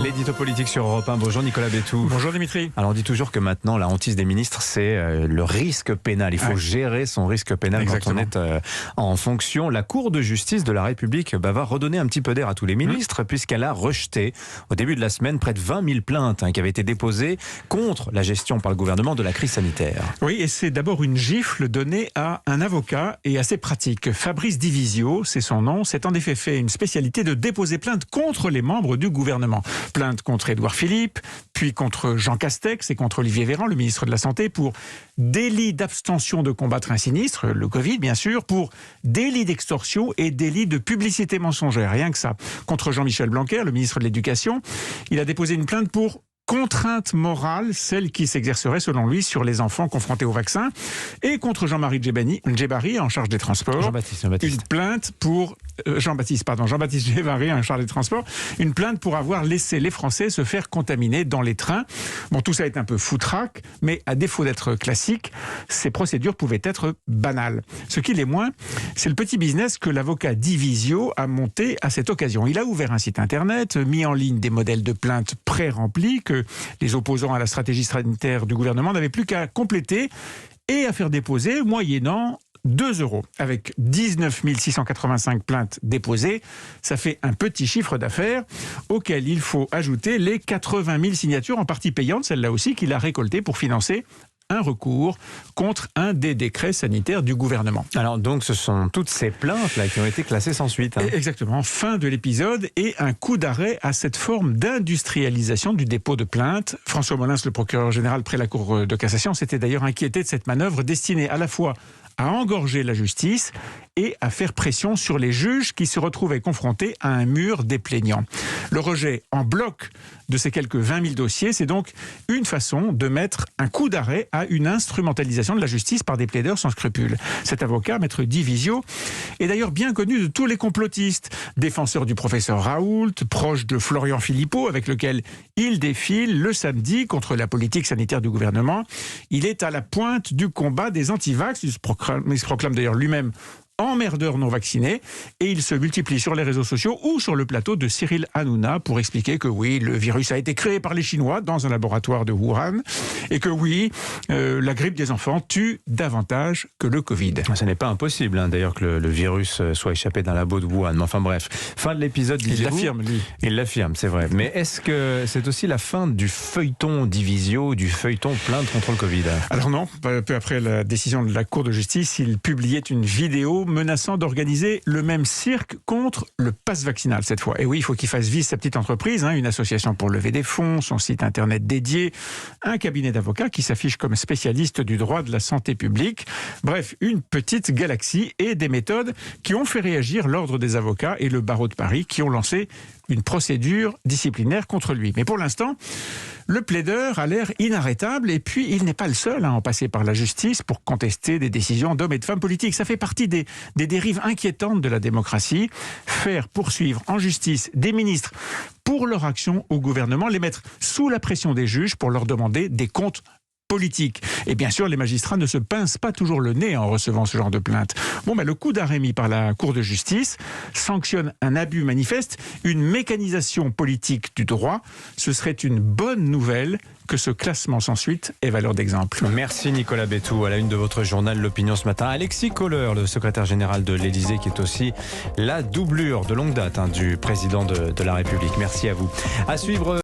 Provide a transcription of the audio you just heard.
L'édito politique sur Europe 1. Bonjour Nicolas Bétou. Bonjour Dimitri. Alors on dit toujours que maintenant la hantise des ministres c'est le risque pénal. Il faut gérer son risque pénal. Exactement. Quand on est en fonction. La Cour de justice de la République va redonner un petit peu d'air à tous les ministres puisqu'elle a rejeté au début de la semaine près de 20 000 plaintes qui avaient été déposées contre la gestion par le gouvernement de la crise sanitaire. Oui, et c'est d'abord une gifle donnée à un avocat et assez pratique. Fabrice Divisio, c'est son nom, c'est en effet fait une spécialité de déposer plainte contre les membres du gouvernement. Plainte contre Édouard Philippe, puis contre Jean Castex et contre Olivier Véran, le ministre de la Santé, pour délit d'abstention de combattre un sinistre, le Covid bien sûr, pour délit d'extorsion et délit de publicité mensongère, rien que ça. Contre Jean-Michel Blanquer, le ministre de l'Éducation, il a déposé une plainte pour contrainte morale, celle qui s'exercerait selon lui sur les enfants confrontés au vaccin, et contre Jean-Marie Djebari en charge des transports. Jean-Baptiste. Une plainte pour Jean-Baptiste Djebari en charge des transports, une plainte pour avoir laissé les Français se faire contaminer dans les trains. Bon, tout ça est un peu foutraque, mais à défaut d'être classique, ces procédures pouvaient être banales. Ce qui l'est moins, c'est le petit business que l'avocat Divisio a monté à cette occasion. Il a ouvert un site internet, mis en ligne des modèles de plaintes pré-remplis que les opposants à la stratégie sanitaire du gouvernement n'avaient plus qu'à compléter et à faire déposer moyennant 2 €. Avec 19 685 plaintes déposées, ça fait un petit chiffre d'affaires auquel il faut ajouter les 80 000 signatures en partie payantes, celle-là aussi, qu'il a récoltées pour financer un recours contre un des décrets sanitaires du gouvernement. Alors donc ce sont toutes ces plaintes-là qui ont été classées sans suite. Exactement, fin de l'épisode et un coup d'arrêt à cette forme d'industrialisation du dépôt de plaintes. François Molins, le procureur général près la Cour de cassation, s'était d'ailleurs inquiété de cette manœuvre destinée à la fois à engorger la justice et à faire pression sur les juges qui se retrouvaient confrontés à un mur des plaignants. Le rejet en bloc de ces quelques 20 000 dossiers, c'est donc une façon de mettre un coup d'arrêt à une instrumentalisation de la justice par des plaideurs sans scrupules. Cet avocat, maître Divisio, est d'ailleurs bien connu de tous les complotistes. Défenseur du professeur Raoult, proche de Florian Philippot, avec lequel il défile le samedi contre la politique sanitaire du gouvernement. Il est à la pointe du combat des antivax. Il se proclame d'ailleurs lui-même emmerdeur non vacciné, et il se multiplie sur les réseaux sociaux ou sur le plateau de Cyril Hanouna pour expliquer que oui, le virus a été créé par les Chinois dans un laboratoire de Wuhan, et que oui, la grippe des enfants tue davantage que le Covid. Ce n'est pas impossible d'ailleurs que le virus soit échappé d'un labo de Wuhan, mais enfin bref, fin de l'épisode. Il l'affirme, lui. Il l'affirme, c'est vrai. Mais est-ce que c'est aussi la fin du feuilleton Divisio, du feuilleton plainte contre le Covid? Alors non, peu après la décision de la Cour de justice, il publiait une vidéo menaçant d'organiser le même cirque contre le pass vaccinal cette fois. Et oui, il faut qu'il fasse vivre sa petite entreprise, une association pour lever des fonds, son site internet dédié, un cabinet d'avocats qui s'affiche comme spécialiste du droit de la santé publique. Bref, une petite galaxie et des méthodes qui ont fait réagir l'Ordre des avocats et le barreau de Paris qui ont lancé une procédure disciplinaire contre lui. Mais pour l'instant, le plaideur a l'air inarrêtable et puis il n'est pas le seul à en passer par la justice pour contester des décisions d'hommes et de femmes politiques. Ça fait partie des dérives inquiétantes de la démocratie. Faire poursuivre en justice des ministres pour leur action au gouvernement, les mettre sous la pression des juges pour leur demander des comptes politique. Et bien sûr, les magistrats ne se pincent pas toujours le nez en recevant ce genre de plainte. Le coup d'arrêt mis par la Cour de justice sanctionne un abus manifeste, une mécanisation politique du droit. Ce serait une bonne nouvelle que ce classement sans suite ait valeur d'exemple. Merci Nicolas Bétou. À la une de votre journal L'Opinion ce matin, Alexis Kohler, le secrétaire général de l'Élysée, qui est aussi la doublure de longue date du président de la République. Merci à vous. À suivre.